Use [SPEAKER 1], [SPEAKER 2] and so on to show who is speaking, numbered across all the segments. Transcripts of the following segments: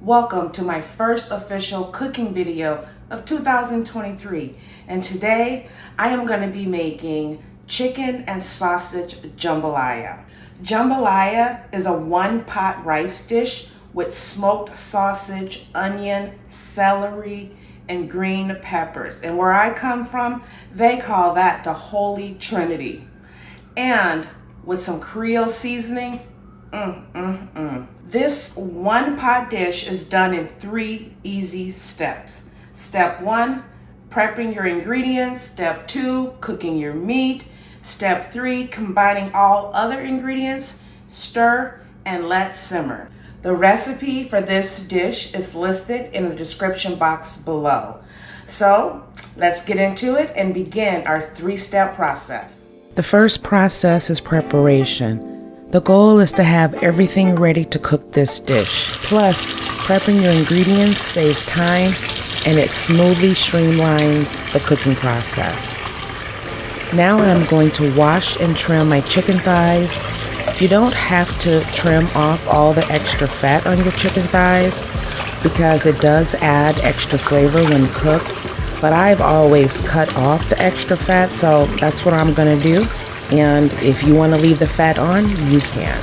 [SPEAKER 1] Welcome to my first official cooking video of 2023, and today I am going to be making chicken and sausage jambalaya. Jambalaya is a one-pot rice dish with smoked sausage, onion, celery, and green peppers. And where I come from, they call that the Holy Trinity. And with some Creole seasoning, This one-pot dish is done in 3 easy steps. Step 1, prepping your ingredients. Step 2, cooking your meat. Step 3, combining all other ingredients, stir, and let simmer. The recipe for this dish is listed in the description box below. So let's get into it and begin our 3-step process. The first process is preparation. The goal is to have everything ready to cook this dish. Plus, prepping your ingredients saves time and it smoothly streamlines the cooking process. Now I'm going to wash and trim my chicken thighs. You don't have to trim off all the extra fat on your chicken thighs because it does add extra flavor when cooked, but I've always cut off the extra fat, so that's what I'm going to do. And if you want to leave the fat on, you can.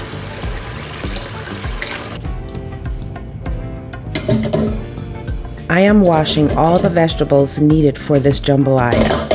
[SPEAKER 1] I am washing all the vegetables needed for this jambalaya.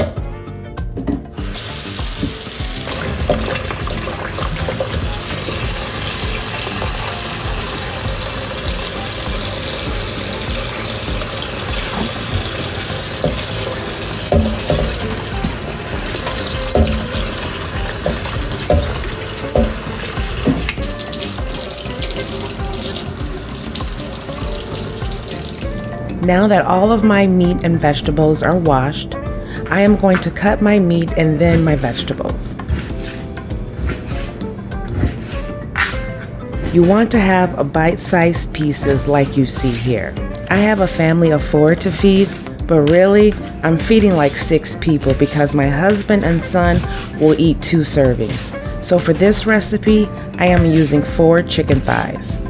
[SPEAKER 1] Now that all of my meat and vegetables are washed, I am going to cut my meat and then my vegetables. You want to have bite-sized pieces like you see here. I have a family of 4 to feed, but really, I'm feeding like 6 people because my husband and son will eat 2 servings. So for this recipe, I am using 4 chicken thighs.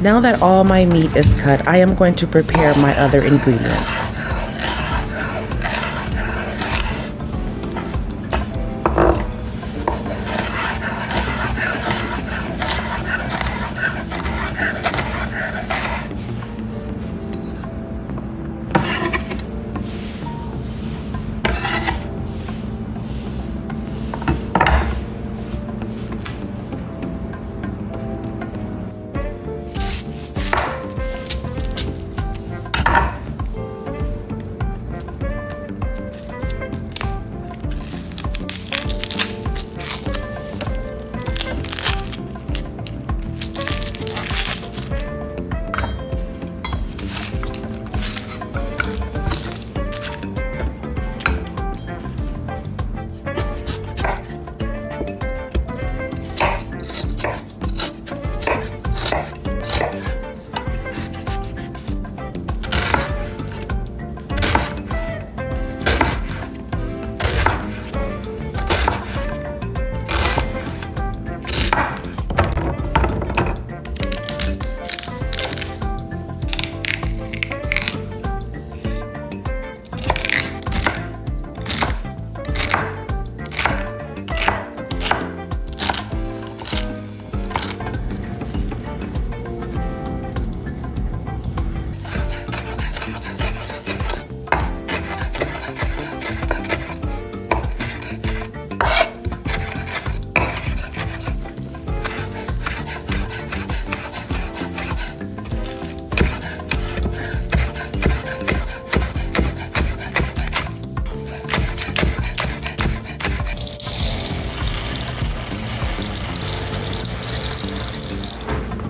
[SPEAKER 1] Now that all my meat is cut, I am going to prepare my other ingredients.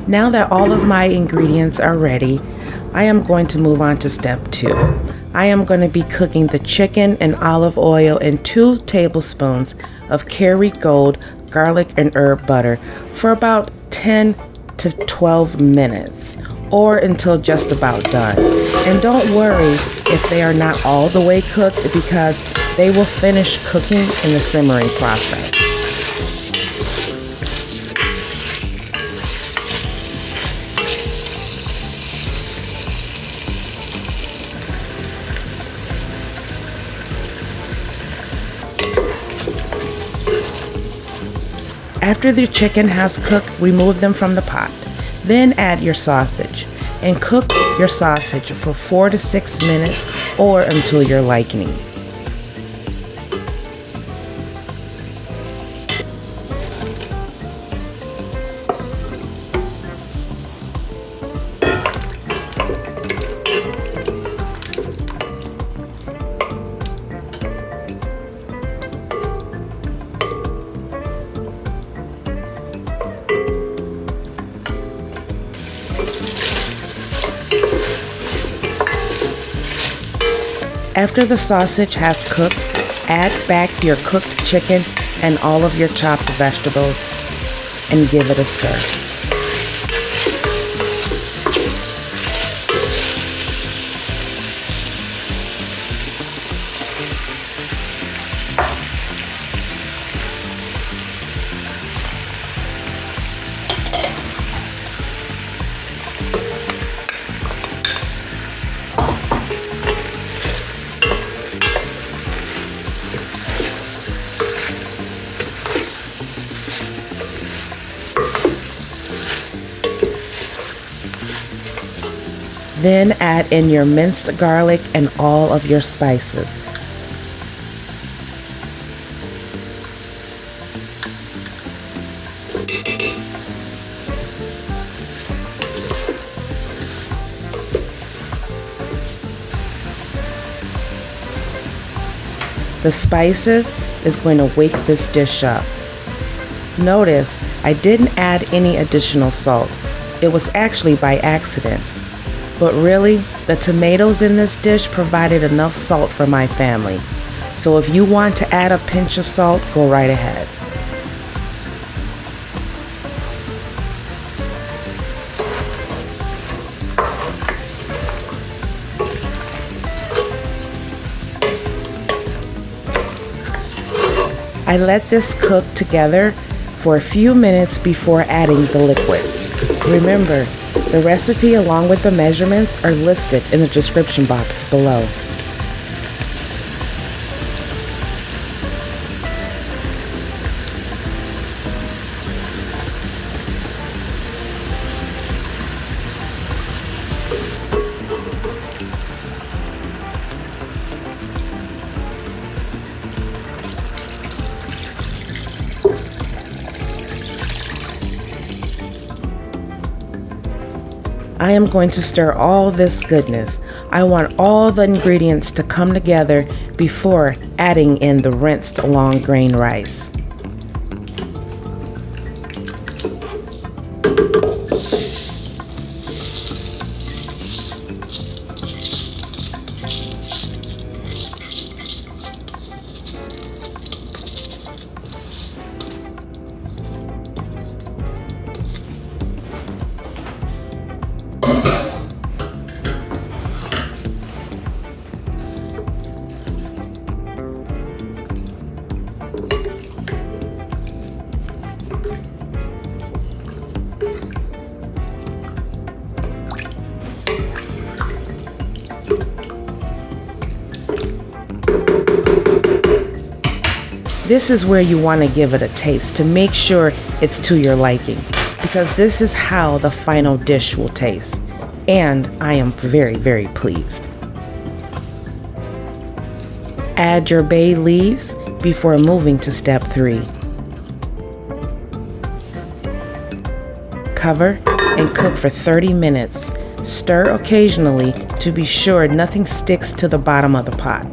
[SPEAKER 1] Now that all of my ingredients are ready, I am going to move on to step 2. I am going to be cooking the chicken in olive oil and 2 tablespoons of Kerrygold garlic and herb butter for about 10 to 12 minutes or until just about done. And don't worry, if they are not all the way cooked because they will finish cooking in the simmering process. After the chicken has cooked, remove them from the pot. Then add your sausage and cook your sausage for 4 to 6 minutes or until your liking. After the sausage has cooked, add back your cooked chicken and all of your chopped vegetables and give it a stir. Then add in your minced garlic and all of your spices. The spices is going to wake this dish up. Notice I didn't add any additional salt. It was actually by accident. But really, the tomatoes in this dish provided enough salt for my family. So if you want to add a pinch of salt, go right ahead. I let this cook together for a few minutes before adding the liquids. Remember, the recipe along with the measurements are listed in the description box below. I am going to stir all this goodness. I want all the ingredients to come together before adding in the rinsed long grain rice. This is where you want to give it a taste to make sure it's to your liking, because this is how the final dish will taste. And I am very, very pleased. Add your bay leaves before moving to step 3. Cover and cook for 30 minutes. Stir occasionally to be sure nothing sticks to the bottom of the pot.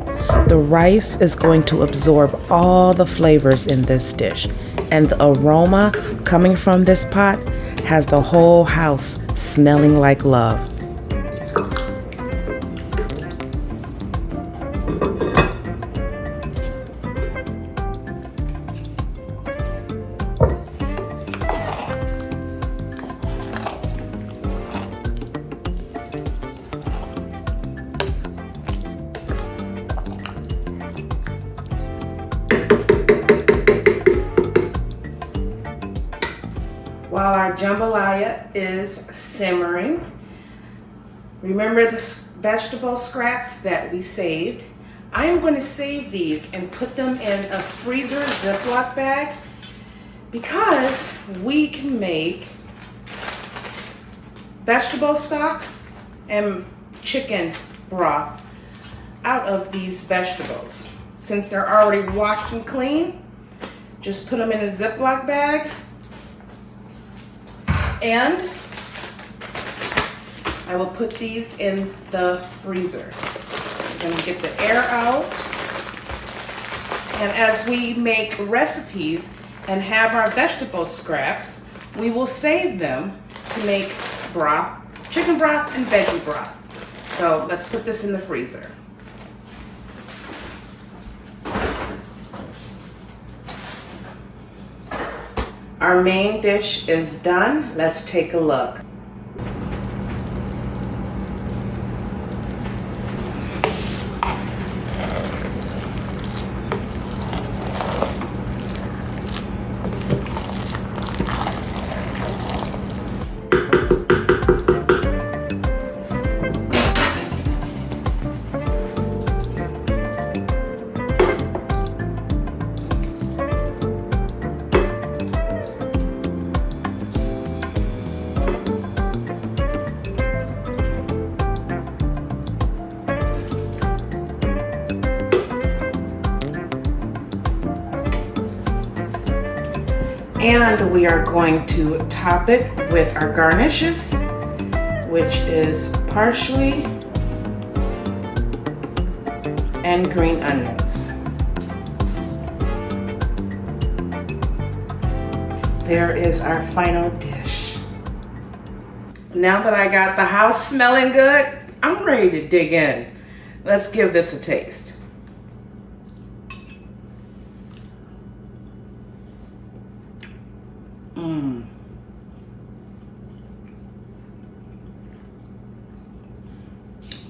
[SPEAKER 1] The rice is going to absorb all the flavors in this dish, and the aroma coming from this pot has the whole house smelling like love. While our jambalaya is simmering, remember the vegetable scraps that we saved. I am going to save these and put them in a freezer Ziploc bag because we can make vegetable stock and chicken broth out of these vegetables. Since they're already washed and clean, just put them in a Ziploc bag and I will put these in the freezer. I'm gonna get the air out. And as we make recipes and have our vegetable scraps, we will save them to make broth, chicken broth and veggie broth. So let's put this in the freezer. Our main dish is done. Let's take a look. And we are going to top it with our garnishes, which is parsley and green onions. There is our final dish. Now that I got the house smelling good, I'm ready to dig in. Let's give this a taste.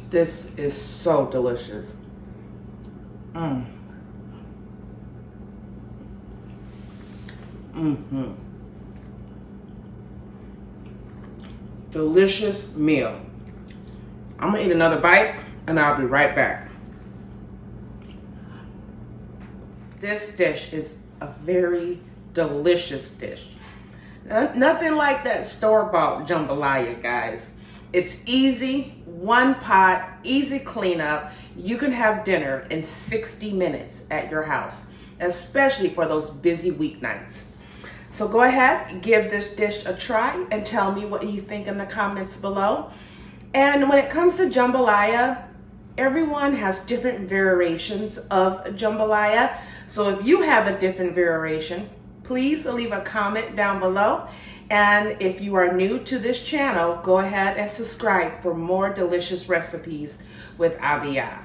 [SPEAKER 1] This is so delicious. Delicious meal. I'm gonna eat another bite and I'll be right back. This dish is a very delicious dish. Nothing like that store-bought jambalaya, guys. It's easy, one pot, easy cleanup. You can have dinner in 60 minutes at your house, especially for those busy weeknights. So go ahead, give this dish a try and tell me what you think in the comments below. And when it comes to jambalaya, everyone has different variations of jambalaya. So if you have a different variation, please leave a comment down below. And if you are new to this channel, go ahead and subscribe for more delicious recipes with Abia.